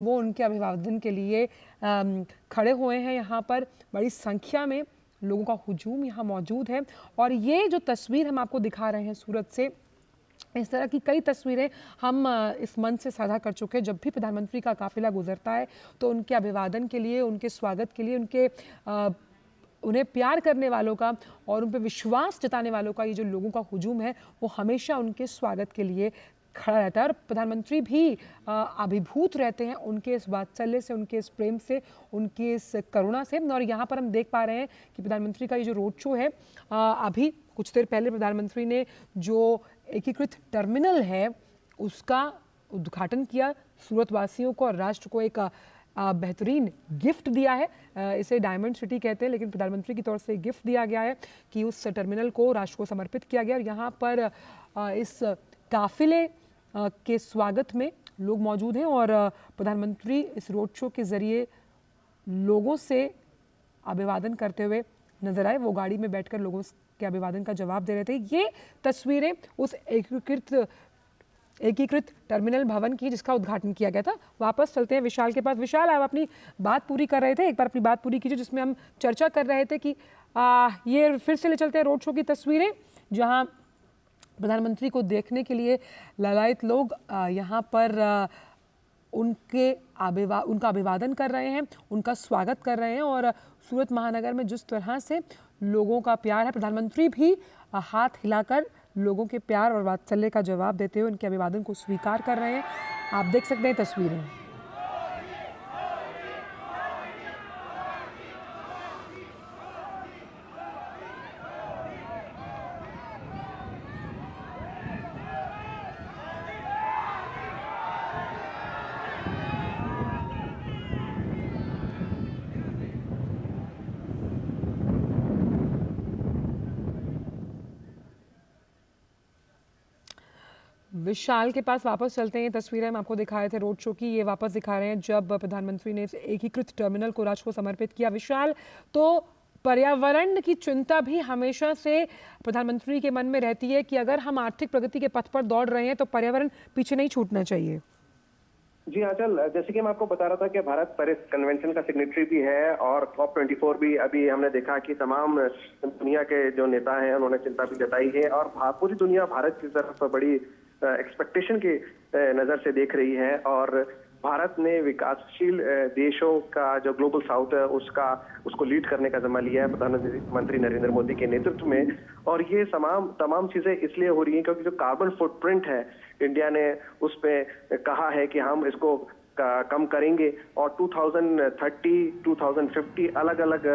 वो उनके अभिवादन के लिए खड़े हुए हैं। यहाँ पर बड़ी संख्या में लोगों का हुजूम यहाँ मौजूद है। और ये जो तस्वीर हम आपको दिखा रहे हैं सूरत से, इस तरह की कई तस्वीरें हम इस मंच से साझा कर चुके हैं। जब भी प्रधानमंत्री का काफिला गुजरता है तो उनके अभिवादन के लिए, उनके स्वागत के लिए, उन्हें प्यार करने वालों का और उन पर विश्वास जताने वालों का ये जो लोगों का हुजूम है वो हमेशा उनके स्वागत के लिए खड़ा रहता है। और प्रधानमंत्री भी अभिभूत रहते हैं उनके इस वात्सल्य से, उनके इस प्रेम से, उनकी इस करुणा से। और यहाँ पर हम देख पा रहे हैं कि प्रधानमंत्री का ये जो रोड शो है, अभी कुछ देर पहले प्रधानमंत्री ने जो एकीकृत टर्मिनल है उसका उद्घाटन किया। सूरत वासियों को और राष्ट्र को एक बेहतरीन गिफ्ट दिया है। इसे डायमंड सिटी कहते हैं, लेकिन प्रधानमंत्री की तरफ से गिफ्ट दिया गया है कि उस टर्मिनल को राष्ट्र को समर्पित किया गया। और यहाँ पर इस काफिले के स्वागत में लोग मौजूद हैं और प्रधानमंत्री इस रोड शो के जरिए लोगों से अभिवादन करते हुए नजर आए। वो गाड़ी में बैठकर लोगों के अभिवादन का जवाब दे रहे थे। ये तस्वीरें उस एकीकृत टर्मिनल भवन की जिसका उद्घाटन किया गया था। वापस चलते हैं विशाल के पास। विशाल, आप अपनी बात पूरी कर रहे थे, एक बार अपनी बात पूरी कीजिए जिसमें हम चर्चा कर रहे थे कि ये फिर से ले चलते हैं रोड शो की तस्वीरें, जहां प्रधानमंत्री को देखने के लिए लालायित लोग यहाँ पर उनका अभिवादन कर रहे हैं, उनका स्वागत कर रहे हैं। और सूरत महानगर में जिस तरह से लोगों का प्यार है, प्रधानमंत्री भी हाथ हिलाकर लोगों के प्यार और वात्सल्य का जवाब देते हुए उनके अभिवादन को स्वीकार कर रहे हैं। आप देख सकते हैं तस्वीरें। विशाल के पास वापस चलते हैं। तस्वीरें हम आपको दिखाए थे रोड शो की, ये वापस दिखा रहे हैं जब प्रधानमंत्री ने इस एकीकृत टर्मिनल को राष्ट्र को समर्पित किया। विशाल, तो पर्यावरण की चिंता भी हमेशा से प्रधानमंत्री के मन में रहती है कि अगर हम आर्थिक प्रगति के पथ पर दौड़ रहे हैं तो पर्यावरण पीछे नहीं छूटना चाहिए। जी आंचल, जैसे कि मैं आपको बता रहा था कि भारत पेरिस कन्वेंशन का सिग्नेटरी भी है और COP24 भी अभी हमने देखा कि तमाम दुनिया के जो नेता हैं उन्होंने चिंता भी जताई है। और पूरी दुनिया भारत की तरफ बड़ी एक्सपेक्टेशन की नजर से देख रही है। और भारत ने विकासशील देशों का जो ग्लोबल साउथ है उसको लीड करने का जिम्मा लिया है प्रधानमंत्री नरेंद्र मोदी के नेतृत्व में। और ये तमाम चीजें इसलिए हो रही हैं क्योंकि जो कार्बन फुटप्रिंट है, इंडिया ने उस पे कहा है कि हम इसको कम करेंगे। और 2030, 2050 अलग अलग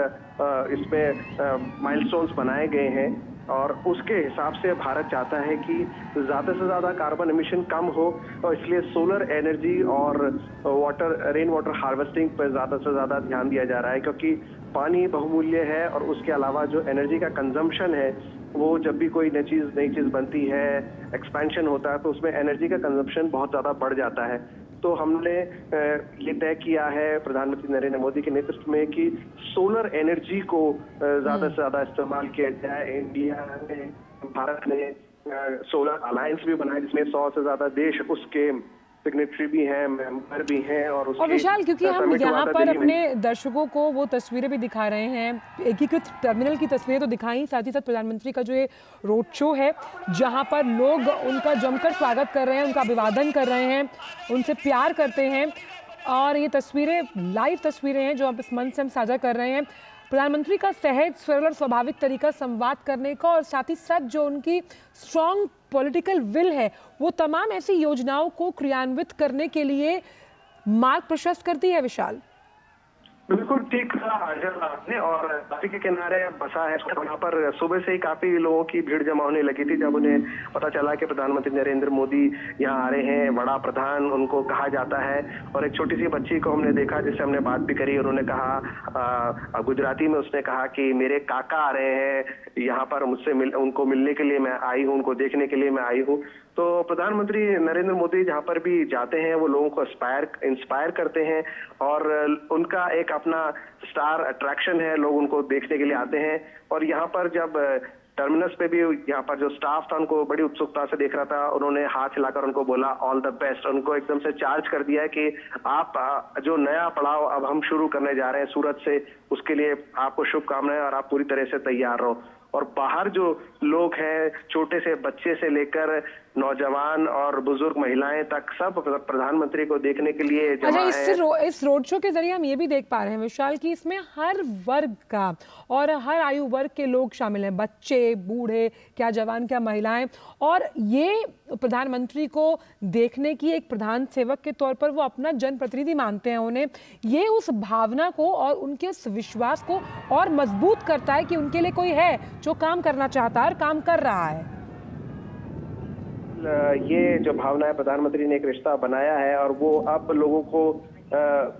इसमें माइलस्टोन्स बनाए गए हैं। और उसके हिसाब से भारत चाहता है कि ज्यादा से ज्यादा कार्बन एमिशन कम हो, और इसलिए सोलर एनर्जी और रेन वाटर हार्वेस्टिंग पर ज्यादा से ज्यादा ध्यान दिया जा रहा है। क्योंकि पानी बहुमूल्य है और उसके अलावा जो एनर्जी का कंजम्पशन है, वो जब भी कोई नई चीज बनती है, एक्सपेंशन होता है, तो उसमें एनर्जी का कंजम्पशन बहुत ज्यादा बढ़ जाता है। तो हमने ये तय किया है प्रधानमंत्री नरेंद्र मोदी के नेतृत्व में कि सोलर एनर्जी को ज्यादा से ज्यादा इस्तेमाल किया जाए। इंडिया ने, भारत ने सोलर अलायंस भी बनाया जिसमें 100 से ज्यादा देश उसके सिग्नेटरी भी हैं, मेंबर भी हैं। और विशाल, क्योंकि हम यहाँ पर अपने दर्शकों को वो तस्वीरें भी दिखा रहे हैं, एकीकृत टर्मिनल की तस्वीरें तो दिखाई, साथ ही साथ प्रधानमंत्री का जो ये रोड शो है जहाँ पर लोग उनका जमकर स्वागत कर रहे हैं, उनका अभिवादन कर रहे हैं, उनसे प्यार करते हैं। और ये तस्वीरें लाइव तस्वीरें हैं जो आप इस मंच से हम साझा कर रहे हैं। प्रधानमंत्री का सहज, सरल और स्वाभाविक तरीका संवाद करने का, और साथ ही साथ जो उनकी स्ट्रॉन्ग पॉलिटिकल विल है, वो तमाम ऐसी योजनाओं को क्रियान्वित करने के लिए मार्ग प्रशस्त करती है। विशाल, बिल्कुल ठीक कहा आपने। और नदी के किनारे बसा है, वहाँ पर सुबह से ही काफी लोगों की भीड़ जमा होने लगी थी जब उन्हें पता चला कि प्रधानमंत्री नरेंद्र मोदी यहाँ आ रहे हैं। बड़ा प्रधान उनको कहा जाता है। और एक छोटी सी बच्ची को हमने देखा जिससे हमने बात भी करी। उन्होंने कहा, गुजराती में उसने कहा कि मेरे काका आ रहे हैं यहाँ पर, उनको मिलने के लिए मैं आई हूँ, उनको देखने के लिए मैं आई हूँ। तो प्रधानमंत्री नरेंद्र मोदी जहाँ पर भी जाते हैं वो लोगों को इंस्पायर करते हैं। और उनका एक अपना स्टार अट्रैक्शन है, लोग उनको देखने के लिए आते हैं। और यहाँ पर जब टर्मिनस पे भी यहाँ पर जो स्टाफ था उनको बड़ी उत्सुकता से देख रहा था। उन्होंने हाथ हिलाकर उनको बोला ऑल द बेस्ट। उनको एकदम से चार्ज कर दिया कि आप जो नया पड़ाव अब हम शुरू करने जा रहे हैं सूरत से, उसके लिए आपको शुभकामनाएं और आप पूरी तरह से तैयार रहो। और बाहर जो लोग हैं, छोटे से बच्चे से लेकर नौजवान और बुजुर्ग महिलाएं तक, सब प्रधानमंत्री को देखने के लिए जमा है। इस रोड शो के जरिए हम ये भी देख पा रहे हैं विशाल कि इसमें हर वर्ग का और हर आयु वर्ग के लोग शामिल हैं, बच्चे, बूढ़े, क्या जवान, क्या महिलाएं। और ये प्रधानमंत्री को देखने की एक प्रधान सेवक के तौर पर वो अपना जनप्रतिनिधि मानते हैं उन्हें। ये उस भावना को और उनके उस विश्वास को और मजबूत करता है कि उनके लिए कोई है जो काम करना चाहता है और काम कर रहा है। ये जो भावना है, प्रधानमंत्री ने एक रिश्ता बनाया है और वो अब लोगों को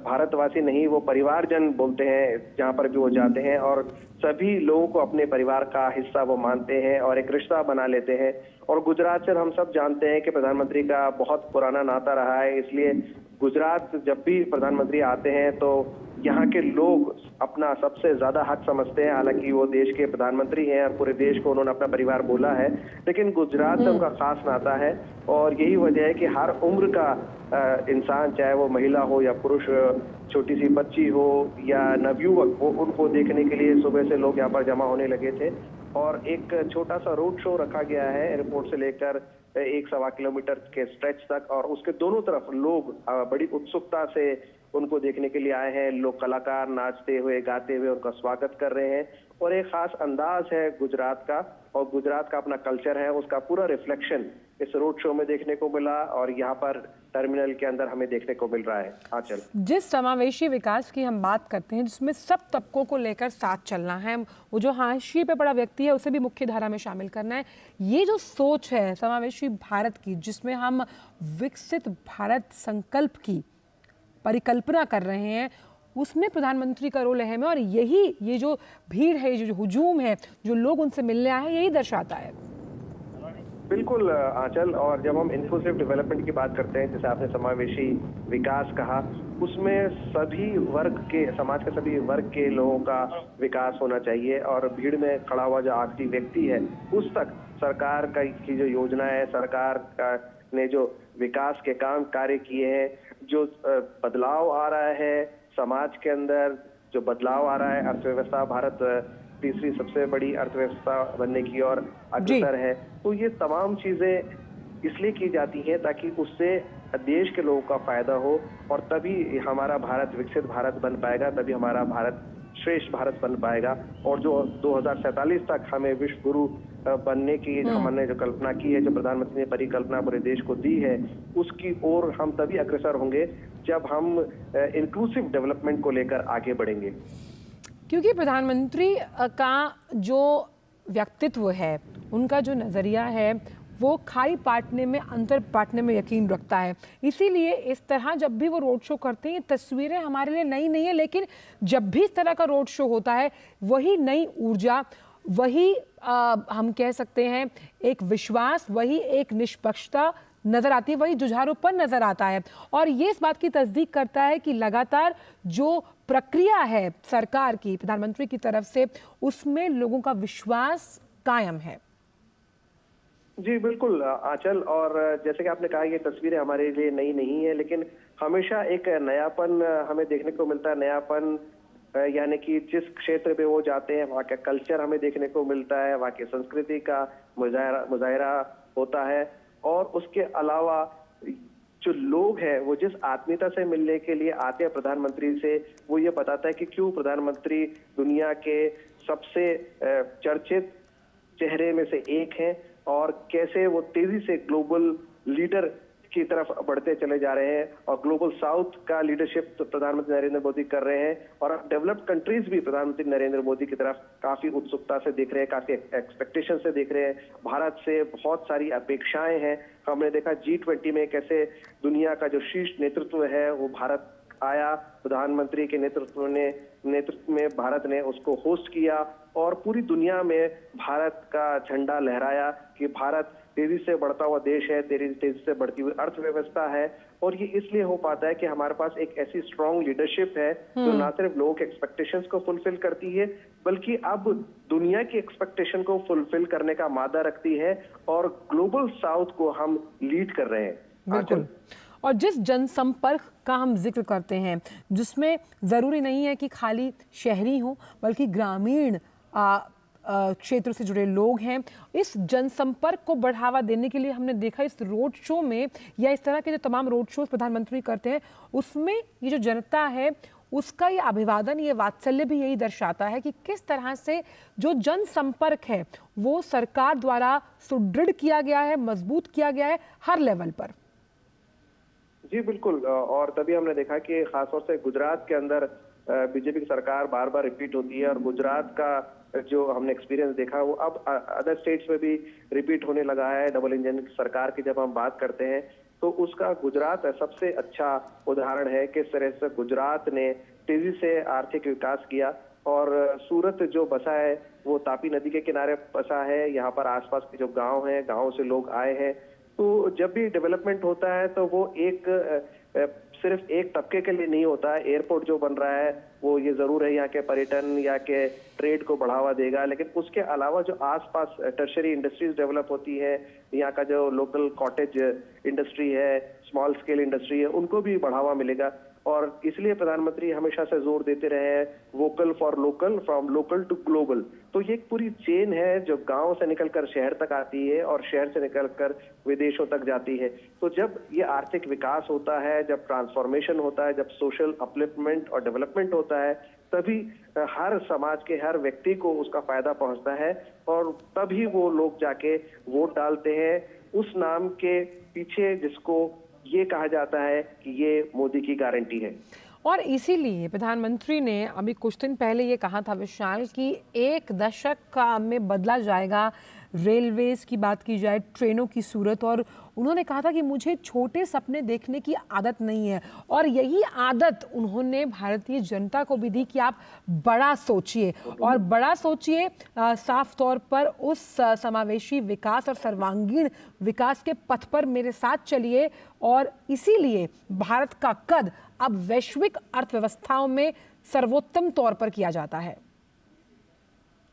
भारतवासी नहीं, वो परिवारजन बोलते हैं जहां पर भी वो जाते हैं, और सभी लोगों को अपने परिवार का हिस्सा वो मानते हैं और एक रिश्ता बना लेते हैं। और गुजरात से हम सब जानते हैं कि प्रधानमंत्री का बहुत पुराना नाता रहा है, इसलिए गुजरात जब भी प्रधानमंत्री आते हैं तो यहाँ के लोग अपना सबसे ज्यादा हक समझते हैं। हालांकि वो देश के प्रधानमंत्री हैं और पूरे देश को उन्होंने अपना परिवार बोला है, लेकिन गुजरात से उनका खास नाता है। और यही वजह है कि हर उम्र का इंसान, चाहे वो महिला हो या पुरुष, छोटी सी बच्ची हो या नवयुवक हो, उनको देखने के लिए सुबह से लोग यहाँ पर जमा होने लगे थे। और एक छोटा सा रोड शो रखा गया है एयरपोर्ट से लेकर 1-1.25 किलोमीटर के स्ट्रेच तक, और उसके दोनों तरफ लोग बड़ी उत्सुकता से उनको देखने के लिए आए हैं। लोग कलाकार नाचते हुए, गाते हुए उनका स्वागत कर रहे हैं। और एक खास अंदाज है गुजरात का, और गुजरात का अपना कल्चर है, उसका पूरा रिफ्लेक्शन इस रोड शो में देखने को मिला और यहाँ पर टर्मिनल के अंदर हमें देखने को मिल रहा है। हाँ, चल जिस समावेशी विकास की हम बात करते हैं, जिसमें सब तबकों को लेकर साथ चलना है, वो जो हाशिए पे पड़ा व्यक्ति है उसे भी मुख्य धारा में शामिल करना है, ये जो सोच है समावेशी भारत की, जिसमें हम विकसित भारत संकल्प की परिकल्पना कर रहे हैं, उसमें प्रधानमंत्री का रोल अहम है। और यही ये जो भीड़ है, ये जो हुजूम है, जो लोग उनसे मिलने आए हैं, यही दर्शाता है। बिल्कुल आंचल, और जब हम इंक्लूसिव डेवलपमेंट की बात करते हैं, जैसे आपने समावेशी विकास कहा, उसमें सभी वर्ग के, समाज के सभी वर्ग के लोगों का विकास होना चाहिए। और भीड़ में खड़ा हुआ जो आखिरी व्यक्ति है, उस तक सरकार की जो योजना है, सरकार का ने जो विकास के काम कार्य किए हैं, जो बदलाव आ रहा है समाज के अंदर, जो बदलाव आ रहा है अर्थव्यवस्था, भारत तीसरी सबसे बड़ी अर्थव्यवस्था बनने की ओर अग्रसर है, तो ये तमाम चीजें इसलिए की जाती हैं ताकि उससे देश के लोगों का फायदा हो, और तभी हमारा भारत विकसित भारत बन पाएगा, तभी हमारा भारत श्रेष्ठ भारत बन पाएगा। और जो 2047 तक हमें विश्व गुरु बनने की हमने जो कल्पना की है, जो प्रधानमंत्री ने परिकल्पना पूरे देश को दी है, उसकी ओर हम तभी अग्रसर होंगे जब हम इंक्लूसिव डेवलपमेंट को लेकर आगे बढ़ेंगे। क्योंकि प्रधानमंत्री का जो व्यक्तित्व है, उनका जो नज़रिया है, वो खाई पाटने में, अंतर पाटने में यकीन रखता है। इसीलिए इस तरह जब भी वो रोड शो करते हैं, तस्वीरें हमारे लिए नई नहीं है, लेकिन जब भी इस तरह का रोड शो होता है, वही नई ऊर्जा, वही हम कह सकते हैं एक विश्वास, वही एक निष्पक्षता नजर आती है, वही जुझारूपन नजर आता है। और ये इस बात की तस्दीक करता है कि लगातार जो प्रक्रिया है सरकार की, प्रधानमंत्री की तरफ से, उसमें लोगों का विश्वास कायम है। जी बिल्कुल आंचल, और जैसे कि आपने कहा, ये तस्वीरें हमारे लिए नई नहीं है, लेकिन हमेशा एक नयापन हमें देखने को मिलता है। नयापन यानी कि जिस क्षेत्र पे वो जाते हैं वहाँ का कल्चर हमें देखने को मिलता है, वहाँ की संस्कृति का मुजाहिरा होता है। और उसके अलावा जो लोग हैं वो जिस आत्मीयता से मिलने के लिए आते हैं प्रधानमंत्री से, वो ये बताता है कि क्यों प्रधानमंत्री दुनिया के सबसे चर्चित चेहरे में से एक हैं, और कैसे वो तेजी से ग्लोबल लीडर की तरफ बढ़ते चले जा रहे हैं। और ग्लोबल साउथ का लीडरशिप तो प्रधानमंत्री नरेंद्र मोदी कर रहे हैं, और डेवलप्ड कंट्रीज भी प्रधानमंत्री नरेंद्र मोदी की तरफ काफी उत्सुकता से देख रहे हैं, काफी एक्सपेक्टेशन से देख रहे हैं। भारत से बहुत सारी अपेक्षाएं हैं। हमने देखा G20 में कैसे दुनिया का जो शीर्ष नेतृत्व है वो भारत आया, प्रधानमंत्री के नेतृत्व में भारत ने उसको होस्ट किया, और पूरी दुनिया में भारत का झंडा लहराया कि भारत तेजी से बढ़ता हुआ देश है, तेजी से बढ़ती हुई अर्थव्यवस्था है, और ये इसलिए हो पाता है कि हमारे पास एक ऐसी स्ट्रांग लीडरशिप है जो ना सिर्फ लोगों के एक्सपेक्टेशंस को फुलफिल करती है, बल्कि अब दुनिया की एक्सपेक्टेशन को फुलफिल करने का मादा रखती है, और ग्लोबल साउथ को हम लीड कर रहे हैं। बिल्कुल। और जिस जनसंपर्क का हम जिक्र करते हैं, जिसमें ज़रूरी नहीं है कि खाली शहरी हो, बल्कि ग्रामीण क्षेत्र से जुड़े लोग हैं, इस जनसंपर्क को बढ़ावा देने के लिए हमने देखा इस रोड शो में, या इस तरह के जो तमाम रोड शोज प्रधानमंत्री करते हैं, उसमें ये जो जनता है उसका ये अभिवादन, ये वात्सल्य भी यही दर्शाता है कि किस तरह से जो जनसंपर्क है वो सरकार द्वारा सुदृढ़ किया गया है, मजबूत किया गया है हर लेवल पर। जी बिल्कुल, और तभी हमने देखा कि खासतौर से गुजरात के अंदर बीजेपी की सरकार बार बार रिपीट होती है, और गुजरात का जो हमने एक्सपीरियंस देखा वो अब अदर स्टेट्स में भी रिपीट होने लगा है। डबल इंजन सरकार की जब हम बात करते हैं तो उसका गुजरात सबसे अच्छा उदाहरण है। किस तरह से गुजरात ने तेजी से आर्थिक विकास किया, और सूरत जो बसा है वो तापी नदी के किनारे बसा है। यहाँ पर आसपास के जो गांव हैं, गांव से लोग आए हैं। तो जब भी डेवलपमेंट होता है तो वो सिर्फ एक तबके के लिए नहीं होता है। एयरपोर्ट जो बन रहा है वो ये जरूर है यहाँ के पर्यटन या के ट्रेड को बढ़ावा देगा, लेकिन उसके अलावा जो आसपास टर्शरी इंडस्ट्रीज डेवलप होती है, यहाँ का जो लोकल कॉटेज इंडस्ट्री है, स्मॉल स्केल इंडस्ट्री है, उनको भी बढ़ावा मिलेगा। और इसलिए प्रधानमंत्री हमेशा से जोर देते रहे हैं vocal for local, from local to global. तो ये एक पूरी चेन है जो गांव से निकलकर शहर तक आती है और शहर से निकलकर विदेशों तक जाती है। तो जब ये आर्थिक विकास होता है, जब ट्रांसफॉर्मेशन होता है, जब सोशल अपलिफ्टमेंट और डेवलपमेंट होता है, तभी हर समाज के हर व्यक्ति को उसका फायदा पहुंचता है, और तभी वो लोग जाके वोट डालते हैं उस नाम के पीछे जिसको ये कहा जाता है कि ये मोदी की गारंटी है। और इसीलिए प्रधानमंत्री ने अभी कुछ दिन पहले ये कहा था विशाल कि 1 दशक का में बदला जाएगा रेलवेज की बात की जाए, ट्रेनों की सूरत, और उन्होंने कहा था कि मुझे छोटे सपने देखने की आदत नहीं है, और यही आदत उन्होंने भारतीय जनता को भी दी कि आप बड़ा सोचिए, और बड़ा सोचिए साफ तौर पर उस समावेशी विकास और सर्वांगीण विकास के पथ पर मेरे साथ चलिए। और इसीलिए भारत का कद अब वैश्विक अर्थव्यवस्थाओं में सर्वोत्तम तौर पर किया जाता है।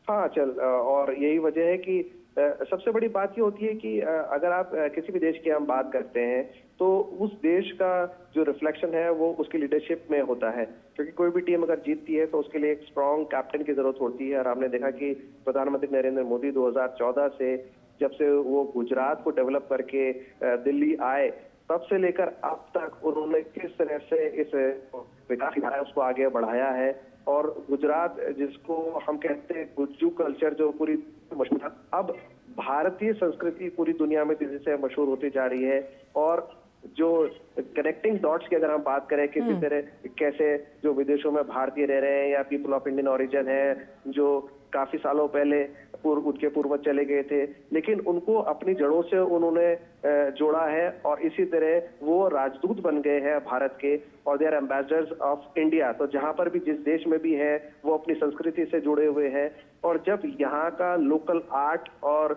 हाँ चल, और यही वजह है कि सबसे बड़ी बात ये होती है कि अगर आप किसी भी देश की हम बात करते हैं तो उस देश का जो रिफ्लेक्शन है वो उसकी लीडरशिप में होता है, क्योंकि कोई भी टीम अगर जीतती है तो उसके लिए एक स्ट्रांग कैप्टन की जरूरत होती है। और हमने देखा कि प्रधानमंत्री नरेंद्र मोदी 2014 से जब से वो गुजरात को डेवलप करके दिल्ली आए, तब से लेकर अब तक उन्होंने किस तरह से इस विकास की धारा है उसको आगे बढ़ाया है। और गुजरात जिसको हम कहते हैं गुज्जू कल्चर जो पूरी मशहूर था, अब भारतीय संस्कृति पूरी दुनिया में तेजी से मशहूर होती जा रही है। और जो कनेक्टिंग डॉट्स की अगर हम बात करें किसी तरह कैसे जो विदेशों में भारतीय रह रहे हैं या पीपल ऑफ इंडियन ओरिजिन है जो काफी सालों पहले उनके पूर्वज चले गए थे, लेकिन उनको अपनी जड़ों से उन्होंने जोड़ा है, और इसी तरह वो राजदूत बन गए हैं भारत के, और they are ambassadors of India. तो जहां पर भी जिस देश में भी है वो अपनी संस्कृति से जुड़े हुए हैं। और जब यहाँ का लोकल आर्ट और